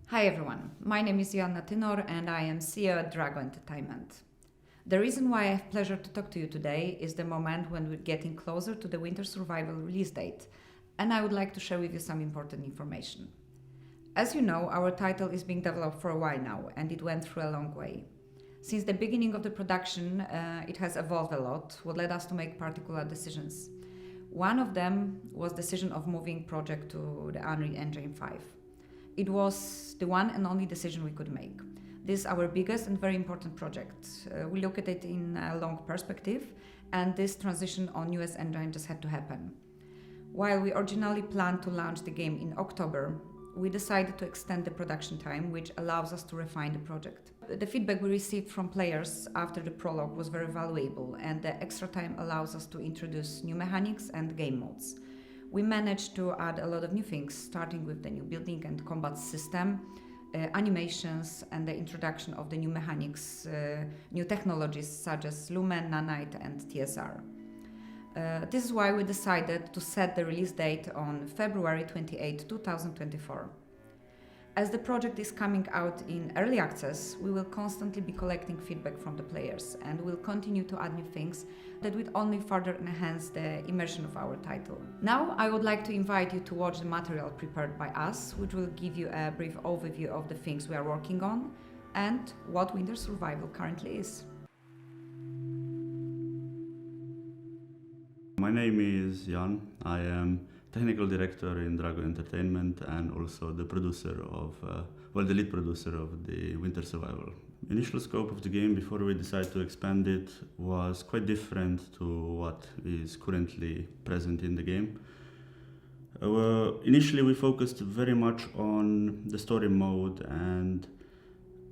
Hi everyone, my name is Joanna Tynor and I am CEO at DRAGO Entertainment. The reason why I have pleasure to talk to you today is the moment when we're getting closer to the Winter Survival release date, and I would like to share with you some important information. As you know, our title is being developed for a while now and it went through a long way. Since the beginning of the production, it has evolved a lot, what led us to make particular decisions. One of them was decision of moving project to the Unreal Engine 5. It was the one and only decision we could make. This is our biggest and very important project. We look at it in a long perspective, and this transition on newest engine just had to happen. While we originally planned to launch the game in October, we decided to extend the production time, which allows us to refine the project. The feedback we received from players after the prologue was very valuable, and the extra time allows us to introduce new mechanics and game modes. We managed to add a lot of new things, starting with the new building and combat system, animations, and the introduction of the new mechanics, new technologies such as Lumen, Nanite, and TSR. This is why we decided to set the release date on February 28, 2024. As the project is coming out in early access, we will constantly be collecting feedback from the players and will continue to add new things that will only further enhance the immersion of our title. Now I would like to invite you to watch the material prepared by us, which will give you a brief overview of the things we are working on and what Winter Survival currently is. My name is Jan. I am technical director in DRAGO Entertainment and also the producer of, the lead producer of the Winter Survival. Initial scope of the game before we decided to expand it was quite different to what is currently present in the game. Initially we focused very much on the story mode and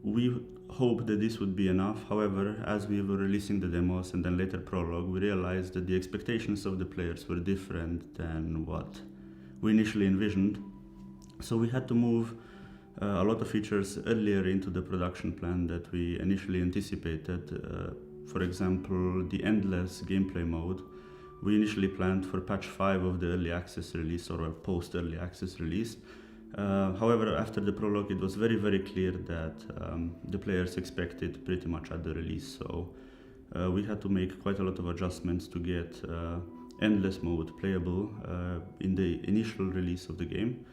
we hoped that this would be enough. However, as we were releasing the demos and then later prologue, we realized that the expectations of the players were different than what we initially envisioned. So we had to move a lot of features earlier into the production plan that we initially anticipated. For example, the endless gameplay mode. We initially planned for patch 5 of the early access release or a post-early access release. However, after the prologue, it was very, very clear that the players expected pretty much at the release. So we had to make quite a lot of adjustments to get endless mode playable in the initial release of the game.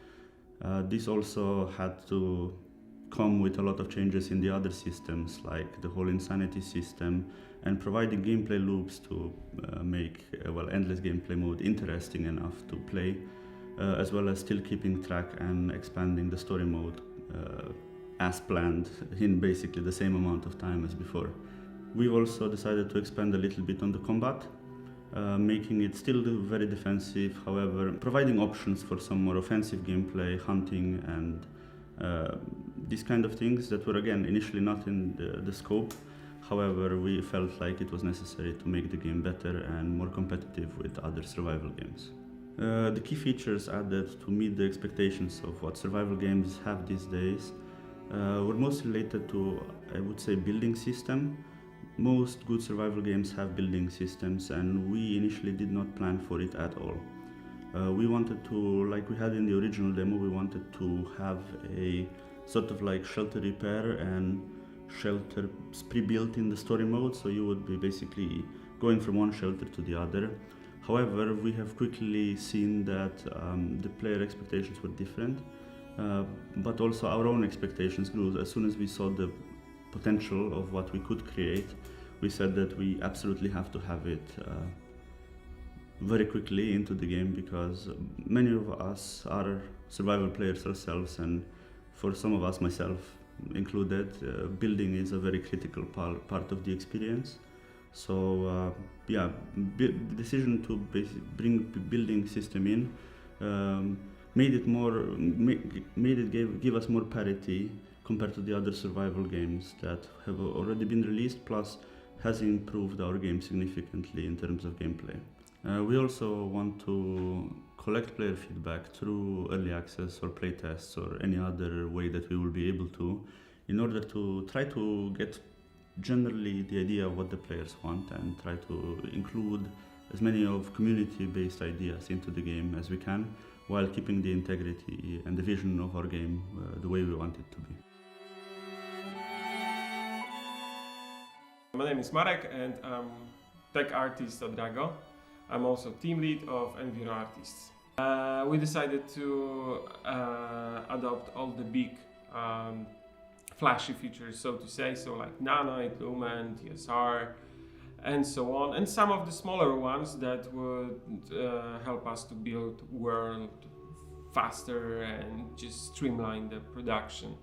This also had to come with a lot of changes in the other systems, like the whole insanity system, and providing gameplay loops to make endless gameplay mode interesting enough to play. As well as still keeping track and expanding the story mode as planned in basically the same amount of time as before. We also decided to expand a little bit on the combat, making it still very defensive, however providing options for some more offensive gameplay, hunting and these kind of things that were again initially not in the scope. However, we felt like it was necessary to make the game better and more competitive with other survival games. The key features added to meet the expectations of what survival games have these days were mostly related to, I would say, building system. Most good survival games have building systems and we initially did not plan for it at all. We wanted to, like we had in the original demo, we wanted to have a sort of like shelter repair and shelter pre-built in the story mode, so you would be basically going from one shelter to the other. However, we have quickly seen that the player expectations were different, but also our own expectations grew. As soon as we saw the potential of what we could create, we said that we absolutely have to have it very quickly into the game, because many of us are survival players ourselves, and for some of us, myself included, building is a very critical part of the experience. So the decision to bring building system in made it give us more parity compared to the other survival games that have already been released, plus has improved our game significantly in terms of gameplay. We also want to collect player feedback through early access or playtests or any other way that we will be able to, in order to try to get generally the idea of what the players want and try to include as many of community-based ideas into the game as we can, while keeping the integrity and the vision of our game the way we want it to be. My name is Marek and I'm tech artist at DRAGO. I'm also team lead of Enviro Artists. We decided to adopt all the big flashy features, so to say, so like Nanite, Lumen, TSR, and so on, and some of the smaller ones that would help us to build world faster and just streamline the production.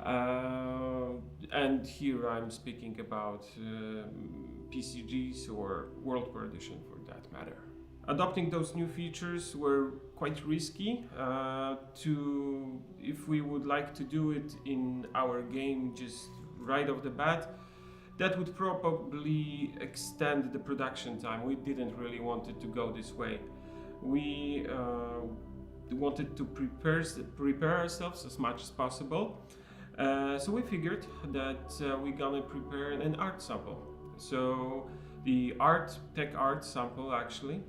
And here I'm speaking about PCGs or World Core Edition for that matter. Adopting those new features were quite risky if we would like to do it in our game just right off the bat. That would probably extend the production time. We didn't really want it to go this way. We wanted to prepare ourselves as much as possible. So we figured that we're gonna prepare an art sample. So the tech art sample actually,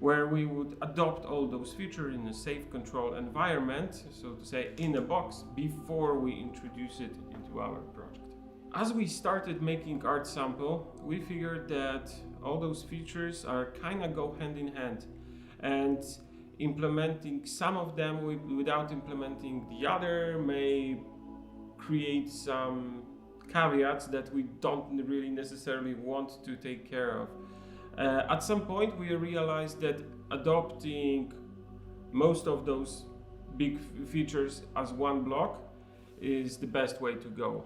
where we would adopt all those features in a safe control environment, so to say in a box, before we introduce it into our project. As we started making art sample, we figured that all those features are kind of go hand in hand, and implementing some of them without implementing the other may create some caveats that we don't really necessarily want to take care of. At some point we realized that adopting most of those big features as one block is the best way to go.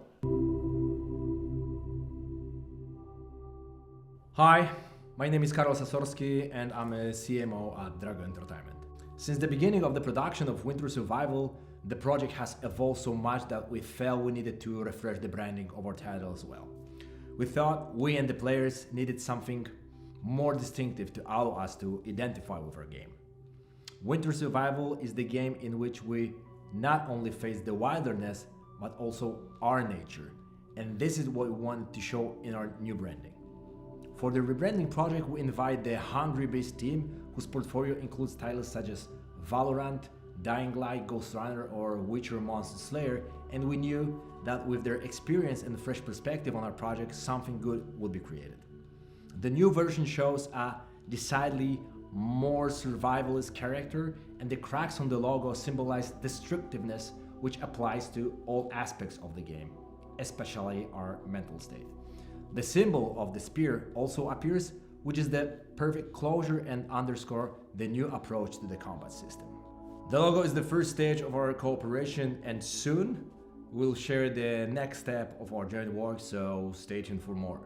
Hi, my name is Karol Sasorski and I'm a CMO at DRAGO Entertainment. Since the beginning of the production of Winter Survival, the project has evolved so much that we felt we needed to refresh the branding of our title as well. We thought we and the players needed something more distinctive to allow us to identify with our game. Winter Survival is the game in which we not only face the wilderness, but also our nature. And this is what we wanted to show in our new branding. For the rebranding project, we invite the Hungary-based team whose portfolio includes titles such as Valorant, Dying Light, Ghost Runner, or Witcher Monster Slayer, and we knew that with their experience and fresh perspective on our project, something good would be created. The new version shows a decidedly more survivalist character, and the cracks on the logo symbolize destructiveness, which applies to all aspects of the game, especially our mental state. The symbol of the spear also appears, which is the perfect closure and underscore the new approach to the combat system. The logo is the first stage of our cooperation, and soon we'll share the next step of our joint work, so stay tuned for more.